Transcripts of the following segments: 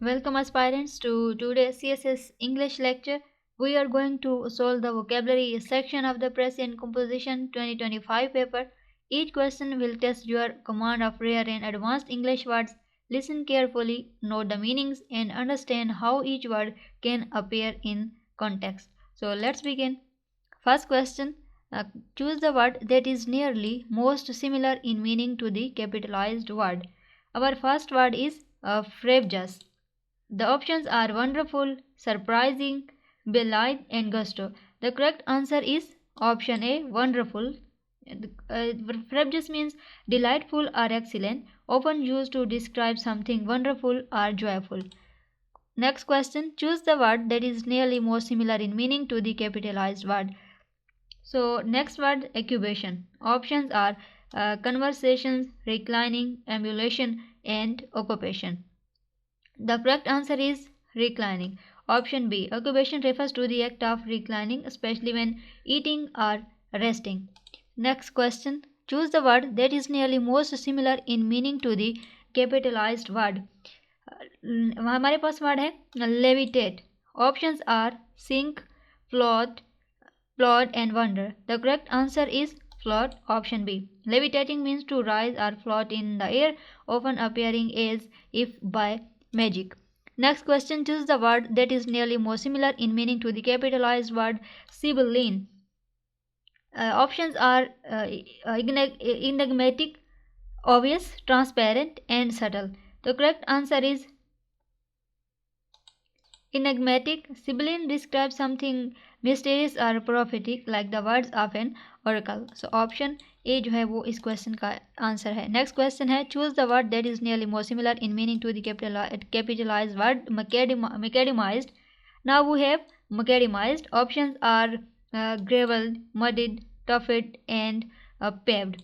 Welcome aspirants to today's CSS English lecture. We are going to solve the vocabulary section of the Precis and Composition 2025 paper. Each question will test your command of rare and advanced English words. Listen carefully, note the meanings and understand how each word can appear in context. So let's begin. First question. Choose the word that is nearly most similar in meaning to the capitalized word. Our first word is prepositions. The options are wonderful, surprising, belied, and gusto. The correct answer is option A, wonderful. Prejudice means delightful or excellent, often used to describe something wonderful or joyful. Next question. Choose the word that is nearly more similar in meaning to the capitalized word. So, next word, occupation. Options are conversations, reclining, emulation, and occupation. The correct answer is reclining. Option B. Occupation refers to the act of reclining, especially when eating or resting. Next question. Choose the word that is nearly most similar in meaning to the capitalized word. हमारे पास word है levitate. Options are sink, float, plod, and wonder. The correct answer is float. Option B. Levitating means to rise or float in the air, often appearing as if by magic. Next question. Choose the word that is nearly more similar in meaning to the capitalized word sibyllene. Options are enigmatic, obvious, transparent, and subtle. The correct answer is enigmatic. Sibyllene describes something mysterious or prophetic, like the words of an oracle. So option A जो है वो इस question का answer है. Next question है choose the word that is nearly more similar in meaning to the capitalized word macadamized. Now we have macadamized. Options are gravelled, muddied, tuffed, and paved.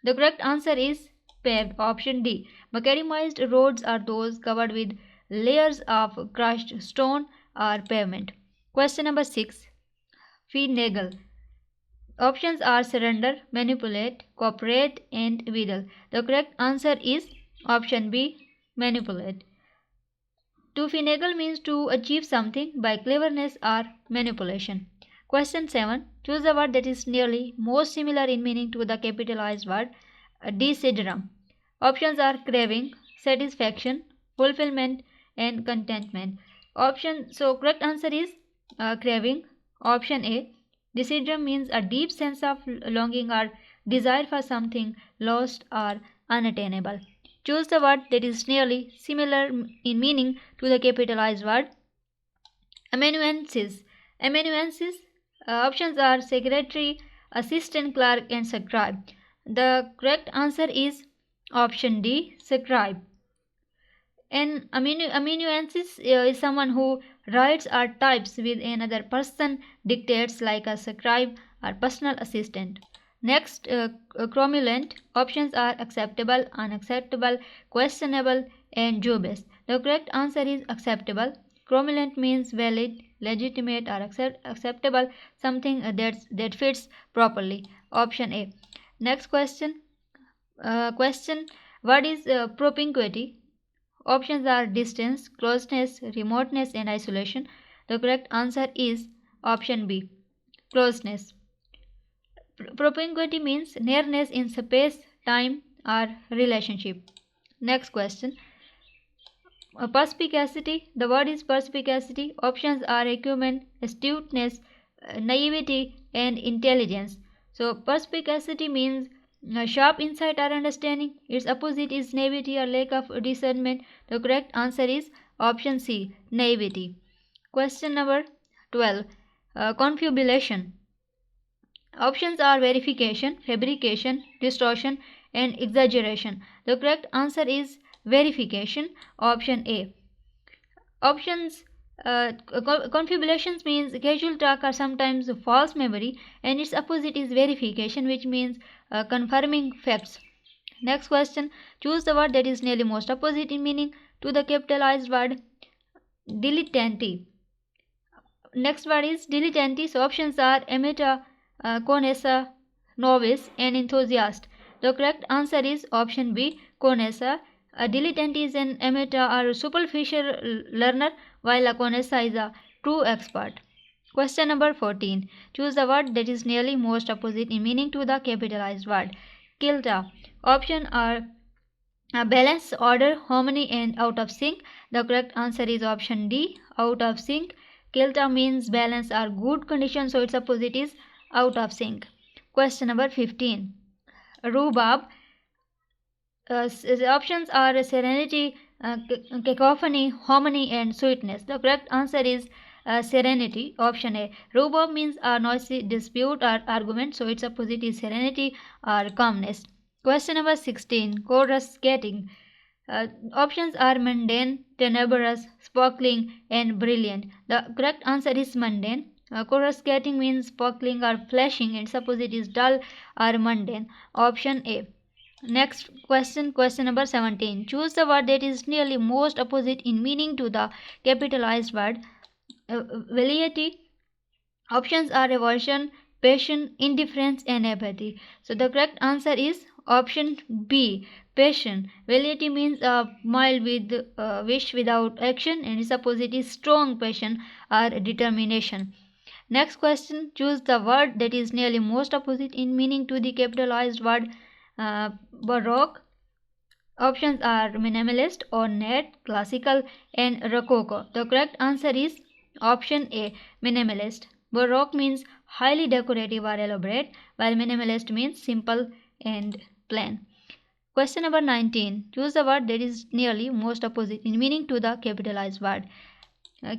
The correct answer is paved. Option D. Macadamized roads are those covered with layers of crushed stone or pavement. Question number 6. Finagle. Options are surrender, manipulate, cooperate, and wheedle. The correct answer is option B, manipulate. To finagle means to achieve something by cleverness or manipulation. Question 7. Choose the word that is nearly most similar in meaning to the capitalized word desiderum. Options are craving, satisfaction, fulfillment, and contentment. Correct answer is craving. Option A. Desiderum means a deep sense of longing or desire for something lost or unattainable. Choose the word that is nearly similar in meaning to the capitalized word amanuensis. Amanuensis. Options are secretary, assistant clerk, and scribe. The correct answer is option D, scribe. An amanuensis is someone who writes or types with another person, dictates like a scribe or personal assistant. Next, cromulent. Options are acceptable, unacceptable, questionable, and dubious. The correct answer is acceptable. Cromulent means valid, legitimate, or acceptable, something that fits properly. Option A. Next question. What is propinquity? Options are distance, closeness, remoteness, and isolation. The correct answer is option B, closeness. Propinquity means nearness in space, time, or relationship. Next question. Perspicacity. The word is perspicacity. Options are acumen, astuteness, naivety, and intelligence. So perspicacity means sharp insight or understanding. Its opposite is naivety or lack of discernment. The correct answer is option C, naivety. Question number 12. Confabulation. Options are verification, fabrication, distortion, and exaggeration. The correct answer is verification. Option A. Confabulations means casual talk or sometimes false memory, and its opposite is verification, which means confirming facts. Next question. Choose the word that is nearly most opposite in meaning to the capitalized word dilettante. Next word is dilettante. So options are amateur, connoisseur, novice, and enthusiast. The correct answer is option B, connoisseur. A dilettante is an amateur or superficial learner, while a connoisseur is a true expert. Question number 14. Choose the word that is nearly most opposite in meaning to the capitalized word. Kilta. Options are balance, order, harmony, and out of sync. The correct answer is option D, out of sync. Kilta means balance or good condition, so its opposite is out of sync. Question number 15. Rhubarb. The options are serenity, cacophony, harmony, and sweetness. The correct answer is serenity, option A. Rhubarb means a noisy dispute or argument, so its opposite is serenity or calmness. Question number 16. Coruscating. Options are mundane, tenebrous, sparkling, and brilliant. The correct answer is mundane. Coruscating means sparkling or flashing, and its opposite is dull or mundane. Option A. Next question, question number 17. Choose the word that is nearly most opposite in meaning to the capitalized word. Velleity. Options are aversion, passion, indifference, and apathy. So the correct answer is option B, passion. Velleity means a mild with wish without action, and its opposite is strong passion or determination. Next question, choose the word that is nearly most opposite in meaning to the capitalized word Baroque. Options are minimalist, ornate, classical, and rococo. The correct answer is option A, minimalist. Baroque means highly decorative or elaborate, while minimalist means simple and plain. Question number 19. Choose the word that is nearly most opposite in meaning to the capitalized word.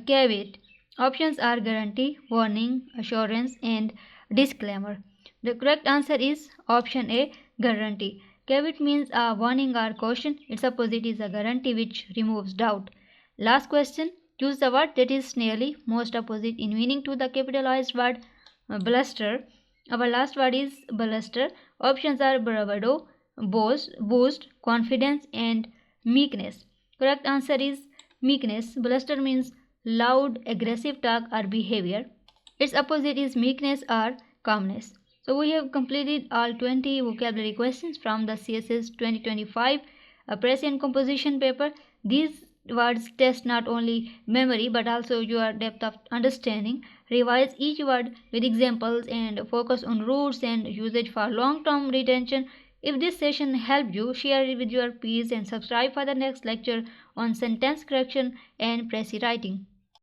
Caveat. Options are guarantee, warning, assurance, and disclaimer. The correct answer is option A, guarantee. Caveat means a warning or caution. Its opposite is a guarantee which removes doubt. Last question. Choose the word that is nearly most opposite in meaning to the capitalized word bluster. Our last word is bluster. Options are bravado, boost, confidence, and meekness. Correct answer is meekness. Bluster means loud, aggressive talk or behavior. Its opposite is meekness or calmness. So we have completed all 20 vocabulary questions from the CSS 2025 Precis composition paper. These words test not only memory but also your depth of understanding. Revise each word with examples and focus on roots and usage for long-term retention. If this session helped you, share it with your peers and subscribe for the next lecture on sentence correction and Precis writing.